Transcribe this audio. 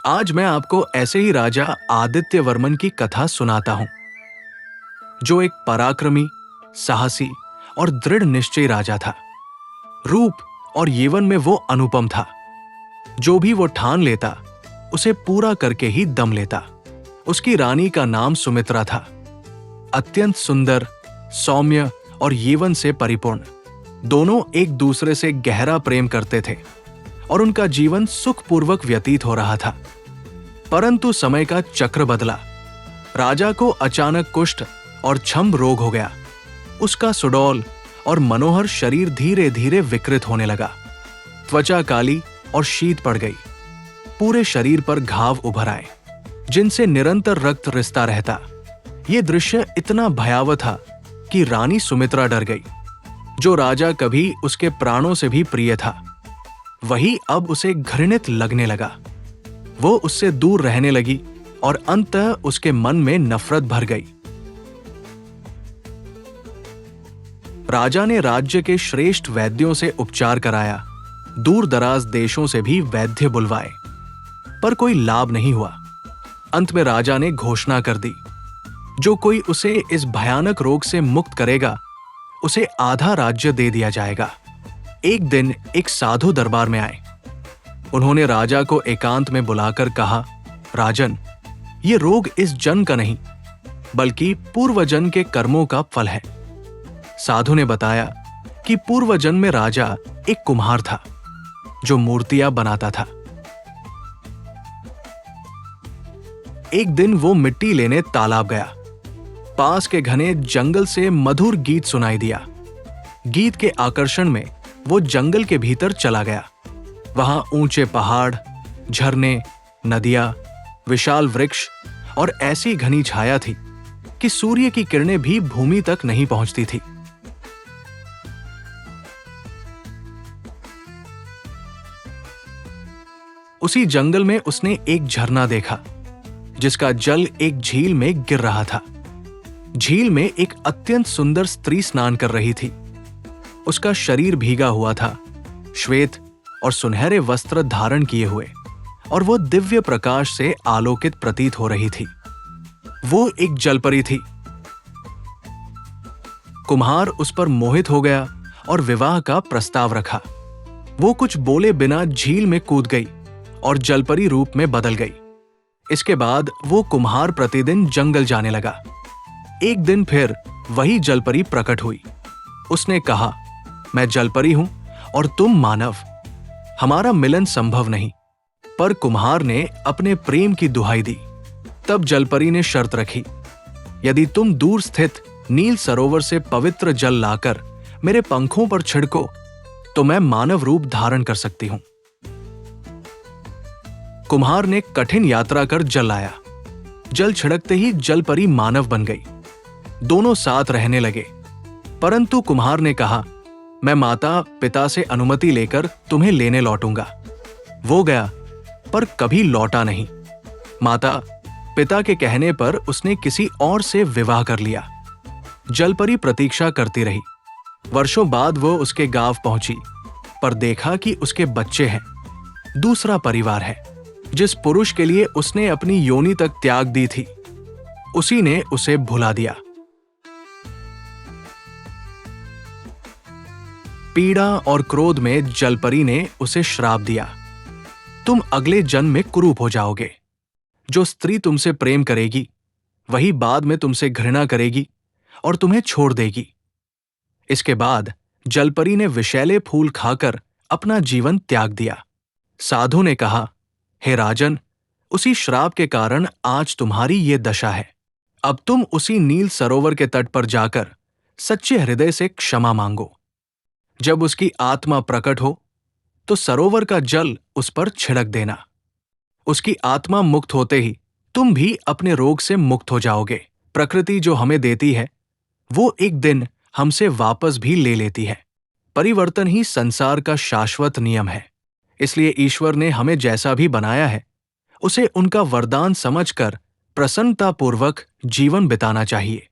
आज मैं आपको ऐसे ही राजा आदित्य वर्मन की कथा सुनाता हूं, जो एक पराक्रमी, साहसी और दृढ़ निश्चयी राजा था। रूप और यौवन में वो अनुपम था। जो भी वो ठान लेता, उसे पूरा करके ही दम लेता। उसकी रानी का नाम सुमित्रा था। अत्यंत सुंदर, सौम्य और यौवन से परिपूर्ण, दोनों एक दूसरे से गहरा प्रेम करते थे और उनका जीवन सुखपूर्वक व्यतीत हो रहा था। परंतु समय का चक्र बदला। राजा को अचानक कुष्ठ और छंब रोग हो गया। उसका सुडौल और मनोहर शरीर धीरे धीरे विकृत होने लगा। त्वचा काली और शीत पड़ गई। पूरे शरीर पर घाव उभर आए, जिनसे निरंतर रक्त रिसता रहता। ये दृश्य इतना भयावह था कि रानी सुमित्रा डर गई। जो राजा कभी उसके प्राणों से भी प्रिय था, वही अब उसे घृणित लगने लगा। वो उससे दूर रहने लगी और अंततः उसके मन में नफरत भर गई। राजा ने राज्य के श्रेष्ठ वैद्यों से उपचार कराया। दूर दराज देशों से भी वैद्य बुलवाए, पर कोई लाभ नहीं हुआ। अंत में राजा ने घोषणा कर दी, जो कोई उसे इस भयानक रोग से मुक्त करेगा, उसे आधा राज्य दे दिया जाएगा। एक दिन एक साधु दरबार में आए। उन्होंने राजा को एकांत में बुलाकर कहा, राजन, ये रोग इस जन्म का नहीं, बल्कि पूर्वजन्म के कर्मों का फल है। साधु ने बताया कि पूर्वजन्म में राजा एक कुम्हार था, जो मूर्तियां बनाता था। एक दिन वो मिट्टी लेने तालाब गया। पास के घने जंगल से मधुर गीत सुनाई दिया। गीत के आकर्षण में वो जंगल के भीतर चला गया। वहां ऊंचे पहाड़, झरने, नदियां, विशाल वृक्ष और ऐसी घनी छाया थी कि सूर्य की किरणें भी भूमि तक नहीं पहुंचती थी। उसी जंगल में उसने एक झरना देखा, जिसका जल एक झील में गिर रहा था। झील में एक अत्यंत सुंदर स्त्री स्नान कर रही थी। उसका शरीर भीगा हुआ था, श्वेत और सुनहरे वस्त्र धारण किए हुए, और वो दिव्य प्रकाश से आलोकित प्रतीत हो रही थी। वो एक जलपरी थी। कुम्हार उस पर मोहित हो गया और विवाह का प्रस्ताव रखा। वो कुछ बोले बिना झील में कूद गई और जलपरी रूप में बदल गई। इसके बाद वो कुम्हार प्रतिदिन जंगल जाने लगा। एक दिन फिर वही जलपरी प्रकट हुई। उसने कहा, मैं जलपरी हूं और तुम मानव। हमारा मिलन संभव नहीं। पर कुम्हार ने अपने प्रेम की दुहाई दी। तब जलपरी ने शर्त रखी, यदि तुम दूर स्थित नील सरोवर से पवित्र जल लाकर मेरे पंखों पर छिड़को, तो मैं मानव रूप धारण कर सकती हूं। कुम्हार ने कठिन यात्रा कर जल लाया। जल छिड़कते ही जलपरी मानव बन गई। दोनों साथ रहने लगे। परंतु कुम्हार ने कहा, मैं माता पिता से अनुमति लेकर तुम्हें लेने लौटूंगा। वो गया, पर कभी लौटा नहीं। माता पिता के कहने पर उसने किसी और से विवाह कर लिया। जलपरी प्रतीक्षा करती रही। वर्षों बाद वो उसके गांव पहुंची, पर देखा कि उसके बच्चे हैं। दूसरा परिवार है। जिस पुरुष के लिए उसने अपनी योनि तक त्याग दी थी, उसी ने उसे भुला दिया। पीड़ा और क्रोध में जलपरी ने उसे श्राप दिया, तुम अगले जन्म में कुरूप हो जाओगे। जो स्त्री तुमसे प्रेम करेगी, वही बाद में तुमसे घृणा करेगी और तुम्हें छोड़ देगी। इसके बाद जलपरी ने विषैले फूल खाकर अपना जीवन त्याग दिया। साधु ने कहा, हे राजन, उसी श्राप के कारण आज तुम्हारी ये दशा है। अब तुम उसी नील सरोवर के तट पर जाकर सच्चे हृदय से क्षमा मांगो। जब उसकी आत्मा प्रकट हो, तो सरोवर का जल उस पर छिड़क देना। उसकी आत्मा मुक्त होते ही तुम भी अपने रोग से मुक्त हो जाओगे। प्रकृति जो हमें देती है, वो एक दिन हमसे वापस भी ले लेती है। परिवर्तन ही संसार का शाश्वत नियम है। इसलिए ईश्वर ने हमें जैसा भी बनाया है, उसे उनका वरदान समझकर प्रसन्नतापूर्वक जीवन बिताना चाहिए।